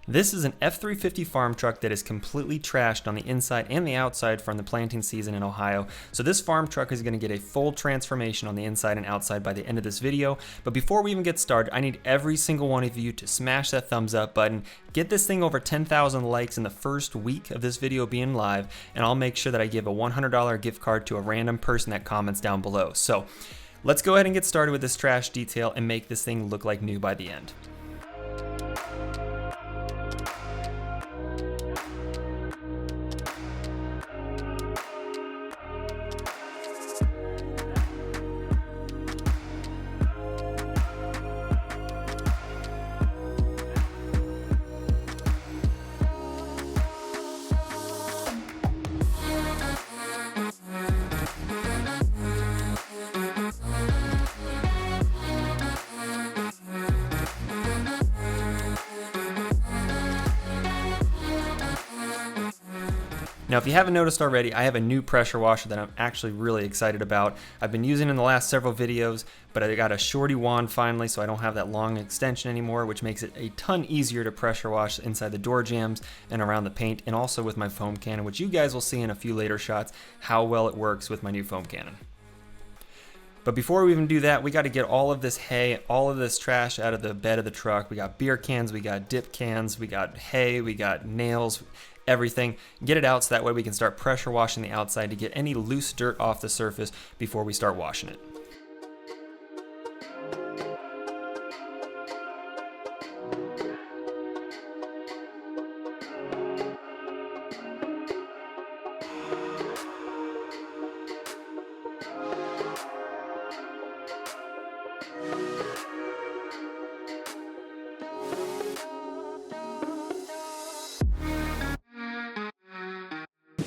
This is an F350 farm truck that is completely trashed on the inside and the outside from the planting season in Ohio. So this farm truck is going to get a full transformation on the inside and outside by the end of this video. But before we even get started, I need every single one of you to smash that thumbs up button, get this thing over 10,000 likes in the first week of this video being live, and I'll make sure that I give a $100 gift card to a random person that comments down below. So let's go ahead and get started with this trash detail and make this thing look like new by the end. Now, if you haven't noticed already, I have a new pressure washer that I'm actually really excited about. I've been using it in the last several videos, but I got a shorty wand finally, so I don't have that long extension anymore, which makes it a ton easier to pressure wash inside the door jambs and around the paint, and also with my foam cannon, which you guys will see in a few later shots how well it works with my new foam cannon. But before we even do that, we got to get all of this hay, all of this trash out of the bed of the truck. We got beer cans, we got dip cans, we got hay, we got nails, everything. Get it out so that way we can start pressure washing the outside to get any loose dirt off the surface before we start washing it.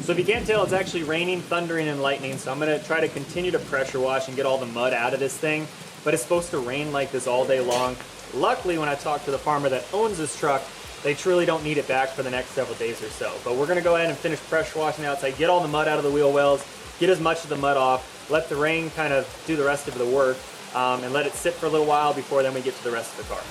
So if you can't tell, it's actually raining, thundering, and lightning, so I'm going to try to continue to pressure wash and get all the mud out of this thing, but it's supposed to rain like this all day long. Luckily, when I talked to the farmer that owns this truck, they truly don't need it back for the next several days or so. But we're going to go ahead and finish pressure washing the outside, get all the mud out of the wheel wells, get as much of the mud off, let the rain kind of do the rest of the work, and let it sit for a little while before then we get to the rest of the car.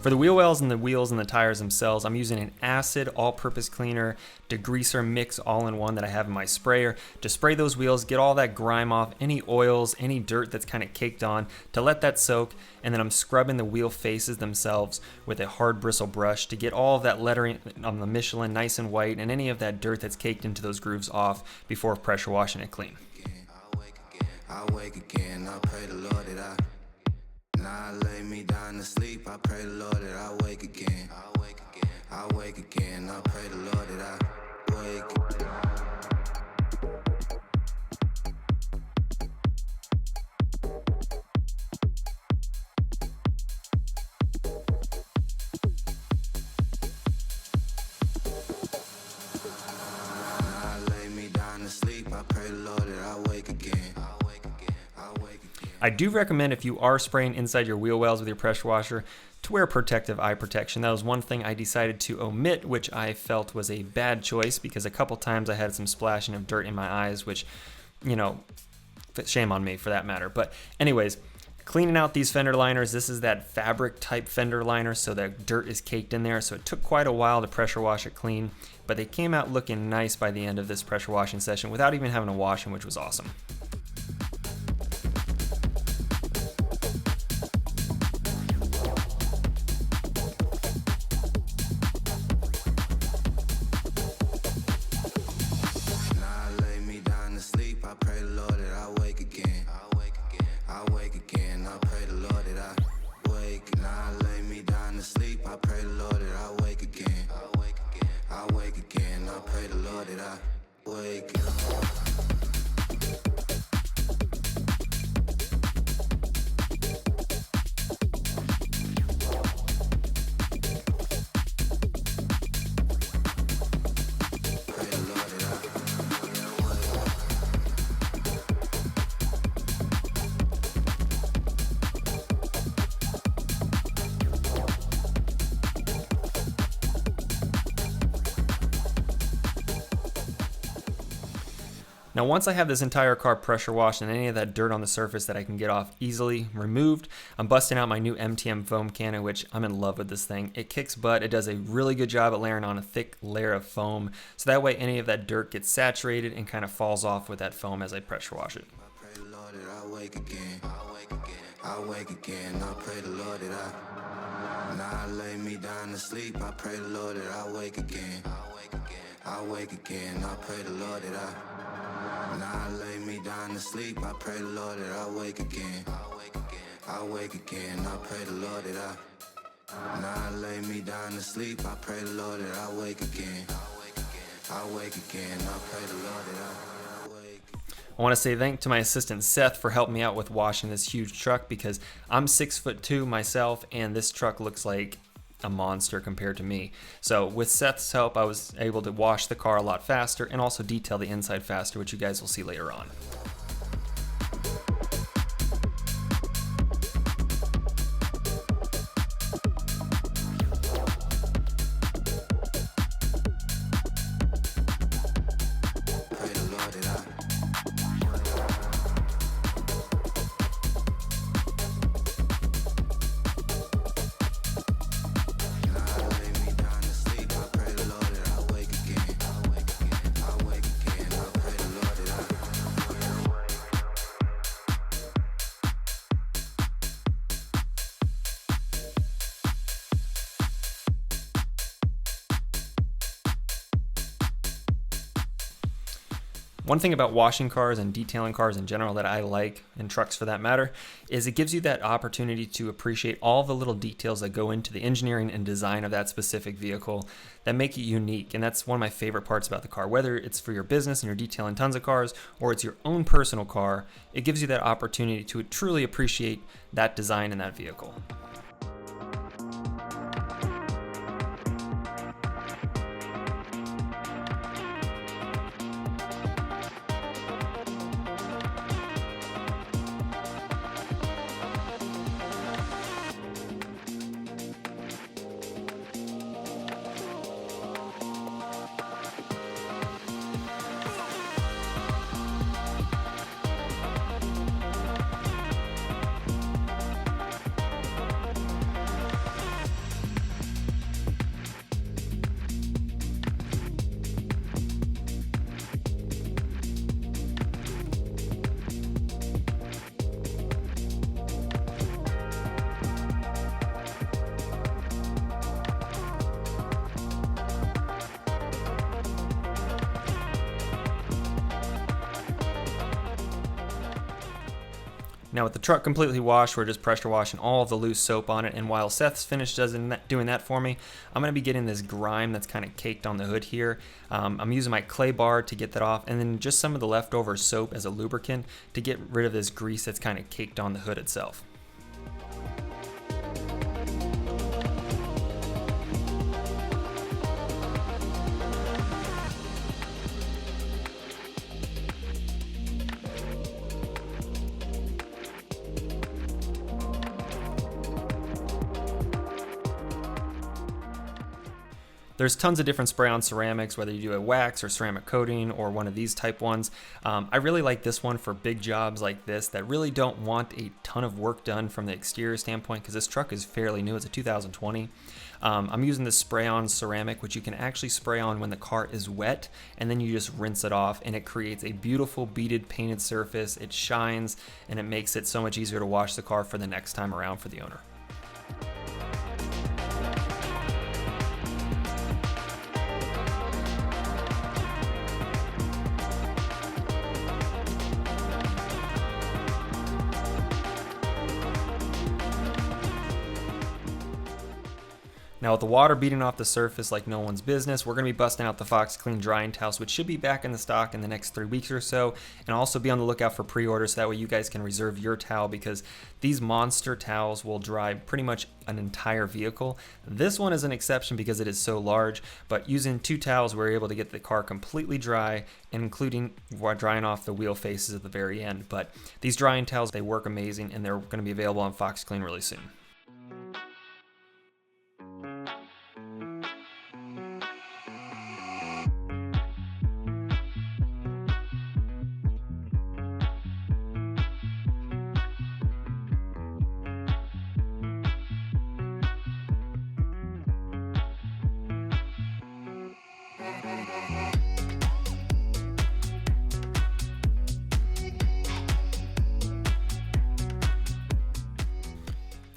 For the wheel wells and the wheels and the tires themselves, I'm using an acid all-purpose cleaner degreaser mix all-in-one that I have in my sprayer to spray those wheels, get all that grime off, any oils, any dirt that's kind of caked on, to let that soak, and then I'm scrubbing the wheel faces themselves with a hard bristle brush to get all of that lettering on the Michelin nice and white and any of that dirt that's caked into those grooves off before pressure washing it clean. I wake again, I pray the Lord that I lay me down to sleep. I pray the Lord that I wake again. I wake again. I wake again. I pray the Lord that I wake. I lay me down to sleep. I pray the Lord that I wake again. I do recommend, if you are spraying inside your wheel wells with your pressure washer, to wear protective eye protection. That was one thing I decided to omit, which I felt was a bad choice because a couple times I had some splashing of dirt in my eyes, which, you know, shame on me for that matter. But anyways, cleaning out these fender liners, this is that fabric type fender liner, so that dirt is caked in there. So it took quite a while to pressure wash it clean, but they came out looking nice by the end of this pressure washing session without even having to wash them, which was awesome. Now once I have this entire car pressure washed and any of that dirt on the surface that I can get off easily removed, I'm busting out my new MTM foam cannon, which I'm in love with this thing. It kicks butt, it does a really good job at layering on a thick layer of foam, so that way any of that dirt gets saturated and kind of falls off with that foam as I pressure wash it. I pray the Lord that I wake again. I wake again. I pray the Lord that I lay me down to sleep. I pray the Lord that I wake again. I wake again. I pray the Lord that I lay me down to sleep. I pray the Lord that I wake again. I wake again. I pray the Lord that I lay me down to sleep. I pray the Lord that I wake again. I wake again. I pray the Lord that I wake. I want to say thank to my assistant Seth for helping me out with washing this huge truck, because I'm 6'2" myself and this truck looks like a monster compared to me. So with Seth's help, I was able to wash the car a lot faster and also detail the inside faster, which you guys will see later on. Pray the Lord that I lay me down to sleep. I pray the Lord that I wake again. I wake again. I pray the Lord that I One thing about washing cars and detailing cars in general that I like, and trucks for that matter, is it gives you that opportunity to appreciate all the little details that go into the engineering and design of that specific vehicle that make it unique. And that's one of my favorite parts about the car. Whether it's for your business and you're detailing tons of cars, or it's your own personal car, it gives you that opportunity to truly appreciate that design in that vehicle. Now with the truck completely washed, we're just pressure washing all of the loose soap on it, and while Seth's finished doing that for me, I'm going to be getting this grime that's kind of caked on the hood here. I'm using my clay bar to get that off, and then just some of the leftover soap as a lubricant to get rid of this grease that's kind of caked on the hood itself. There's tons of different spray-on ceramics, whether you do a wax or ceramic coating or one of these type ones. I really like this one for big jobs like this that really don't want a ton of work done from the exterior standpoint, because this truck is fairly new. It's a 2020. I'm using this spray-on ceramic, which you can actually spray on when the car is wet, and then you just rinse it off, and it creates a beautiful beaded painted surface. It shines, and it makes it so much easier to wash the car for the next time around for the owner. Now with the water beating off the surface like no one's business, we're going to be busting out the Fox Clean drying towels, which should be back in the stock in the next 3 weeks or so, and also be on the lookout for pre-orders so that way you guys can reserve your towel, because these monster towels will dry pretty much an entire vehicle. This one is an exception because it is so large, but using 2 towels we're able to get the car completely dry, including drying off the wheel faces at the very end. But these drying towels, they work amazing, and they're going to be available on Fox Clean really soon.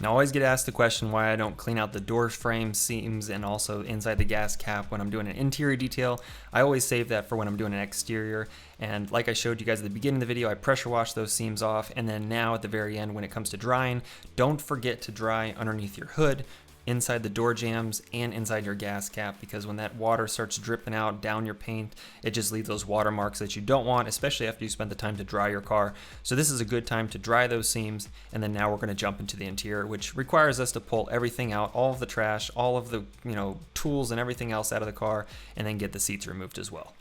Now, I always get asked the question why I don't clean out the door frame seams and also inside the gas cap when I'm doing an interior detail. I always save that for when I'm doing an exterior. And like I showed you guys at the beginning of the video, I pressure wash those seams off. And then now at the very end, when it comes to drying, don't forget to dry underneath your hood, inside the door jambs, and inside your gas cap, because when that water starts dripping out down your paint, it just leaves those watermarks that you don't want, especially after you spend the time to dry your car. So this is a good time to dry those seams, and then now we're going to jump into the interior, which requires us to pull everything out, all of the trash, all of the tools and everything else out of the car, and then get the seats removed as well.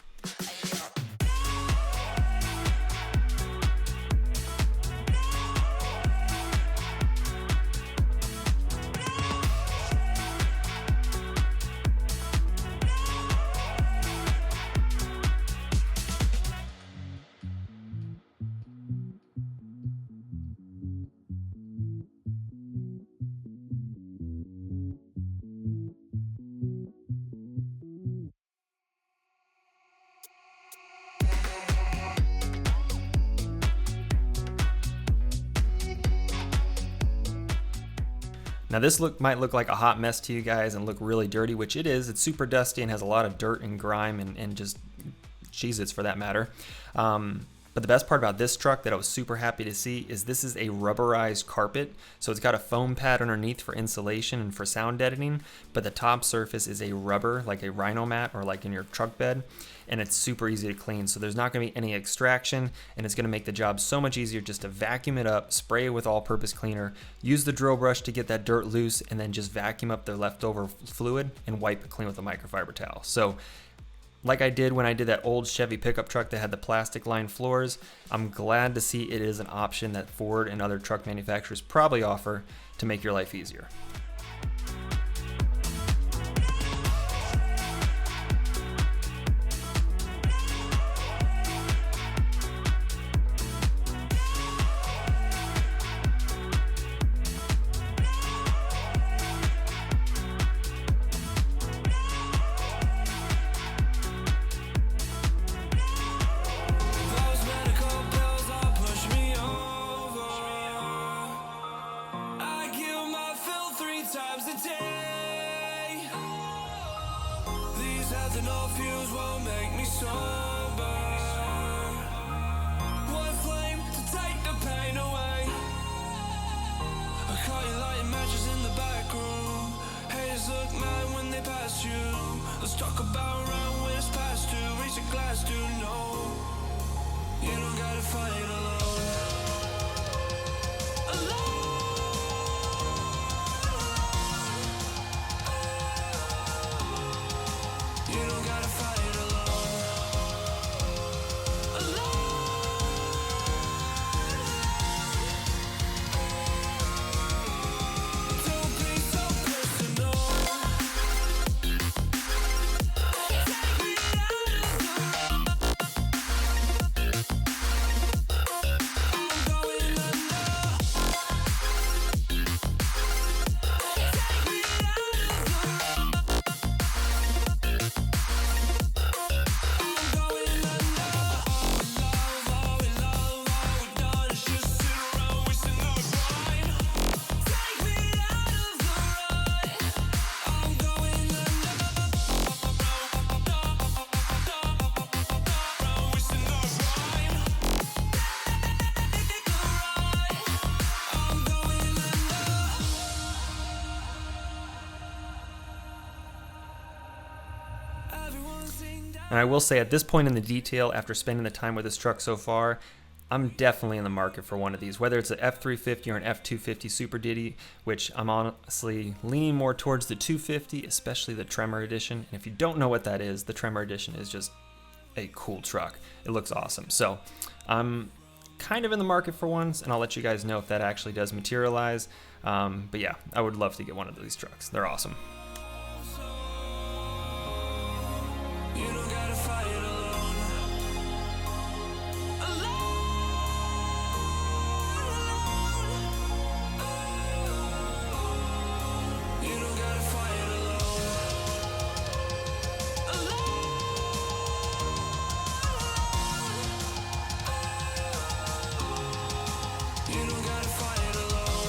Now this might look like a hot mess to you guys and look really dirty, which it is. It's super dusty and has a lot of dirt and grime and just Cheez-Its for that matter. But the best part about this truck that I was super happy to see is this is a rubberized carpet. So it's got a foam pad underneath for insulation and for sound deadening, but the top surface is a rubber, like a rhino mat or like in your truck bed, and it's super easy to clean. So there's not gonna be any extraction, and it's gonna make the job so much easier just to vacuum it up, spray it with all-purpose cleaner, use the drill brush to get that dirt loose, and then just vacuum up the leftover fluid and wipe it clean with a microfiber towel. So like I did when I did that old Chevy pickup truck that had the plastic lined floors, I'm glad to see it is an option that Ford and other truck manufacturers probably offer to make your life easier. Ethanol fuels won't make me sober. One flame to take the pain away. I caught you lighting matches in the back room. Haters look mad when they pass you. Let's talk about around when it's past due. Raise a glass to know you don't gotta fight alone. You don't gotta fight alone. Don't be so personal. Take me out of the road. I'm going under. Take me out of the road. And I will say at this point in the detail, after spending the time with this truck so far, I'm definitely in the market for one of these, whether it's an F350 or an F250 Super Duty, which I'm honestly leaning more towards the 250, especially the Tremor Edition. And if you don't know what that is, the Tremor Edition is just a cool truck. It looks awesome. So I'm kind of in the market for ones, and I'll let you guys know if that actually does materialize. But yeah, I would love to get one of these trucks. They're awesome. You don't gotta fight alone. You don't gotta fight alone. You don't gotta fight alone.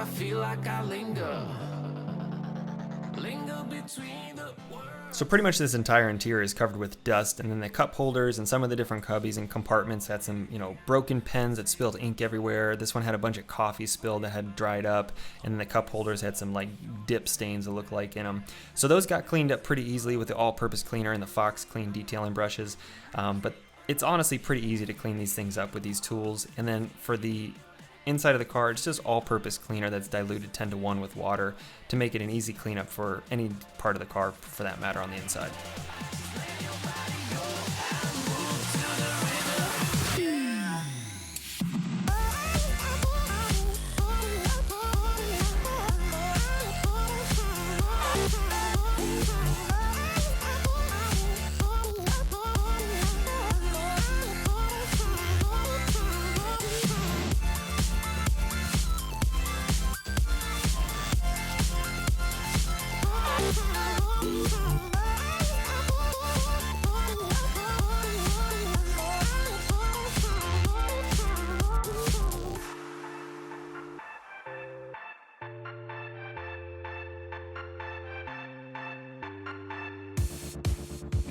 I feel like I linger between the words. So pretty much this entire interior is covered with dust, and then the cup holders and some of the different cubbies and compartments had some, broken pens that spilled ink everywhere. This one had a bunch of coffee spilled that had dried up, and then the cup holders had some like dip stains that looked like in them. So those got cleaned up pretty easily with the all-purpose cleaner and the Fox Clean detailing brushes. But it's honestly pretty easy to clean these things up with these tools. And then for the inside of the car, it's just all-purpose cleaner that's diluted 10 to 1 with water to make it an easy cleanup for any part of the car, for that matter, on the inside.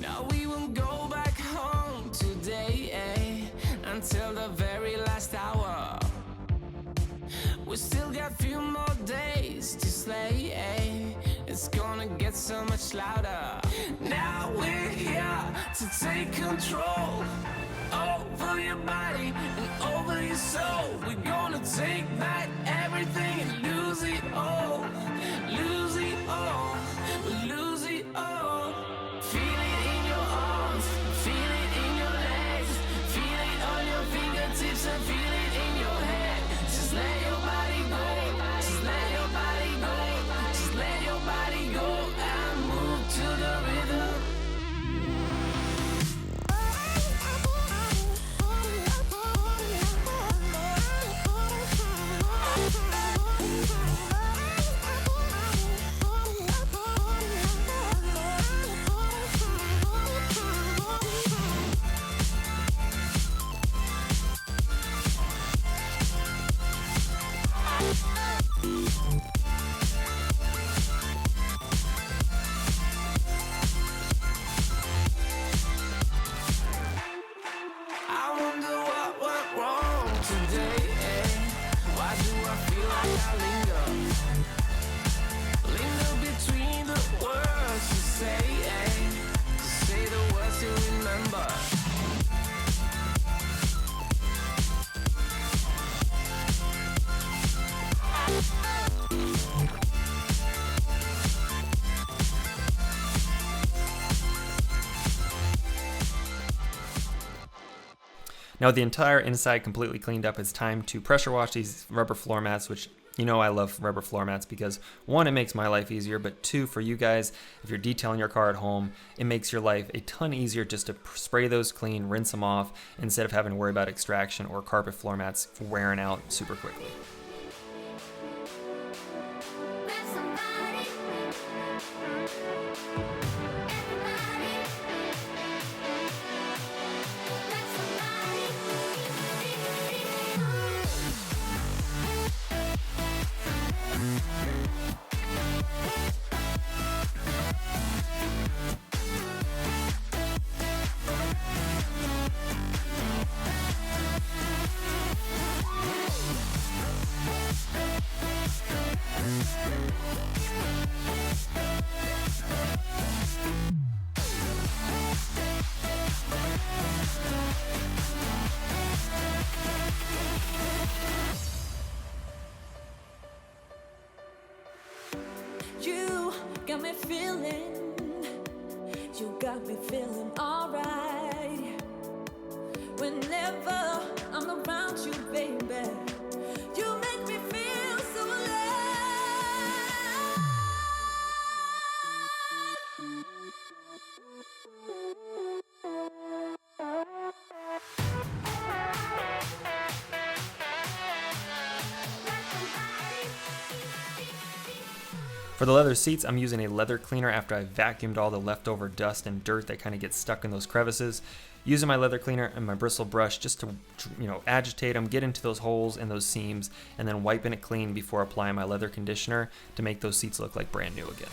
Now we won't go back home today, until the very last hour. We still got few more days to slay, it's gonna get so much louder. Now we're here to take control over your body and over your soul. We're gonna take back everything and lose it all, lose it all, lose it all. Feel it in your arms, feel it in your legs, feel it on your fingertips and feel it in your head. Just let your body go, just let your body go, just let your body go and move to the rhythm. I wonder what went wrong today, Why do I feel like I linger between the words to say the words you remember. Now with the entire inside completely cleaned up, it's time to pressure wash these rubber floor mats, which I love rubber floor mats because 1, it makes my life easier, but 2, for you guys, if you're detailing your car at home, it makes your life a ton easier just to spray those clean, rinse them off, instead of having to worry about extraction or carpet floor mats wearing out super quickly. got me feeling, you got me feeling alright. Whenever I'm around you, baby, you make me feel so alive. For the leather seats, I'm using a leather cleaner after I vacuumed all the leftover dust and dirt that kind of gets stuck in those crevices. using my leather cleaner and my bristle brush just to, agitate them, get into those holes and those seams, and then wiping it clean before applying my leather conditioner to make those seats look like brand new again.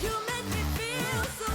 You make me feel so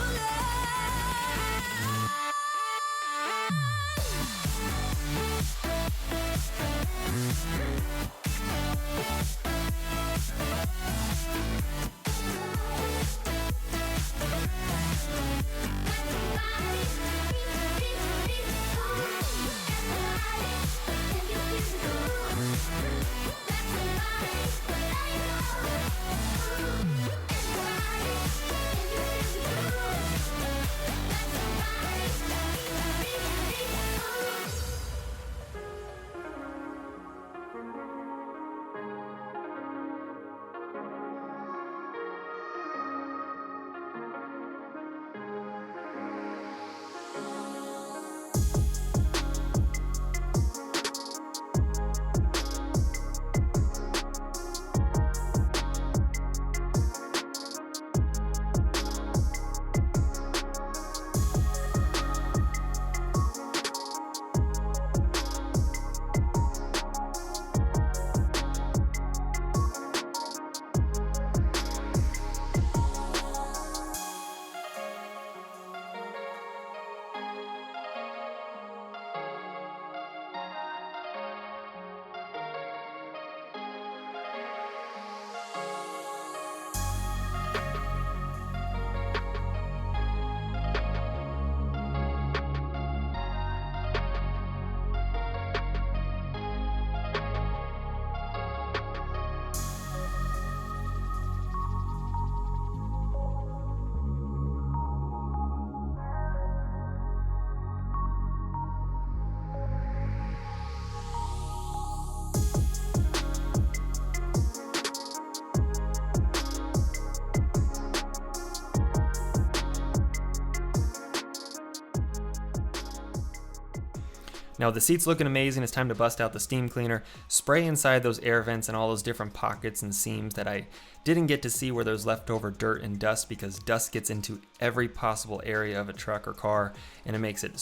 Now the seat's looking amazing. It's time to bust out the steam cleaner, spray inside those air vents and all those different pockets and seams that I didn't get to see where there's leftover dirt and dust, because dust gets into every possible area of a truck or car, and it makes it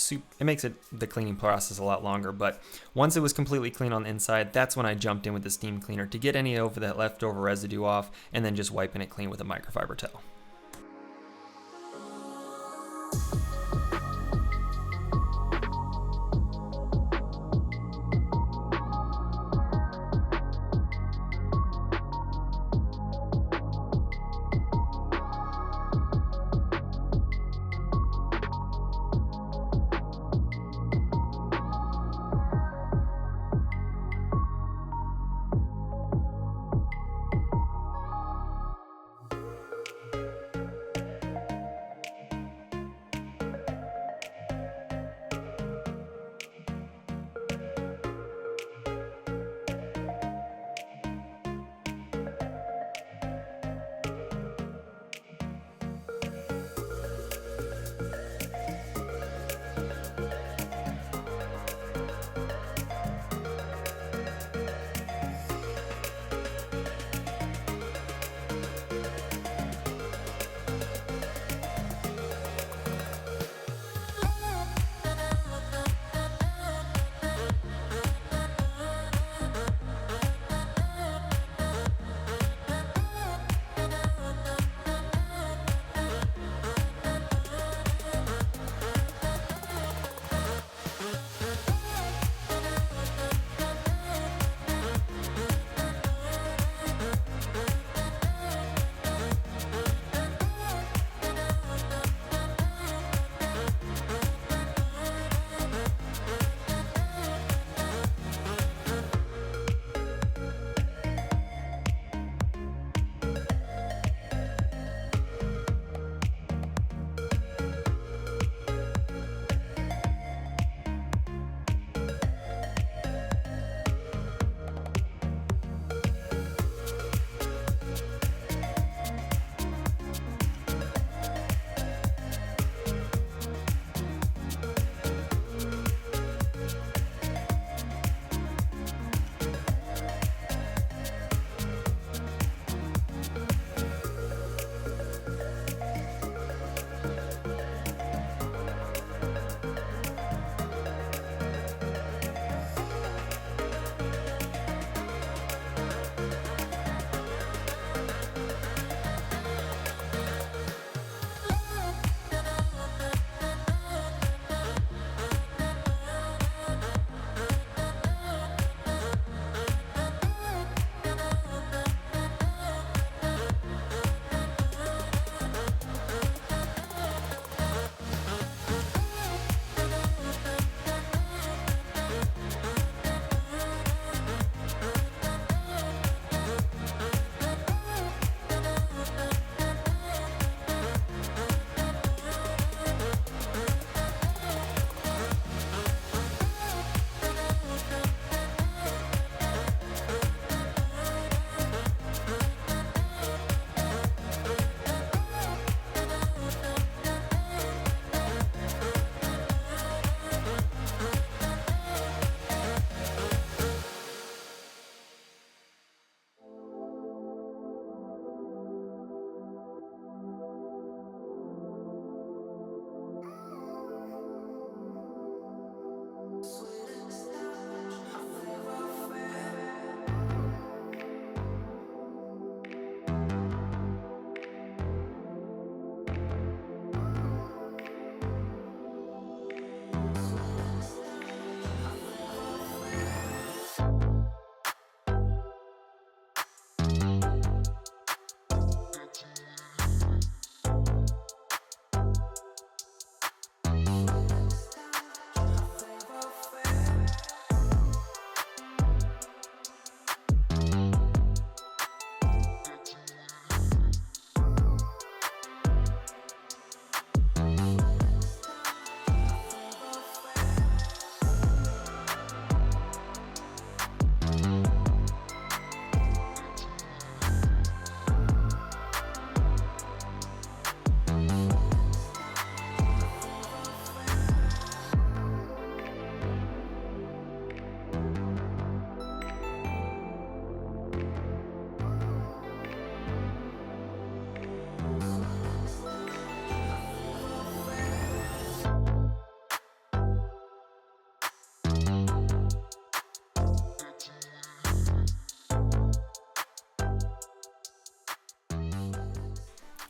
the cleaning process a lot longer. But once it was completely clean on the inside, that's when I jumped in with the steam cleaner to get any of that leftover residue off, and then just wiping it clean with a microfiber towel.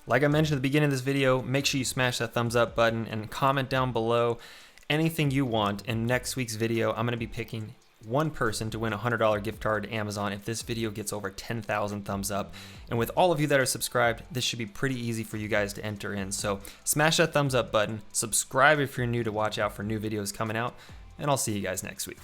Like I mentioned at the beginning of this video, make sure you smash that thumbs up button and comment down below anything you want. In next week's video, I'm gonna be picking one person to win a $100 gift card to Amazon if this video gets over 10,000 thumbs up. And with all of you that are subscribed, this should be pretty easy for you guys to enter in. So smash that thumbs up button, subscribe if you're new to watch out for new videos coming out, and I'll see you guys next week.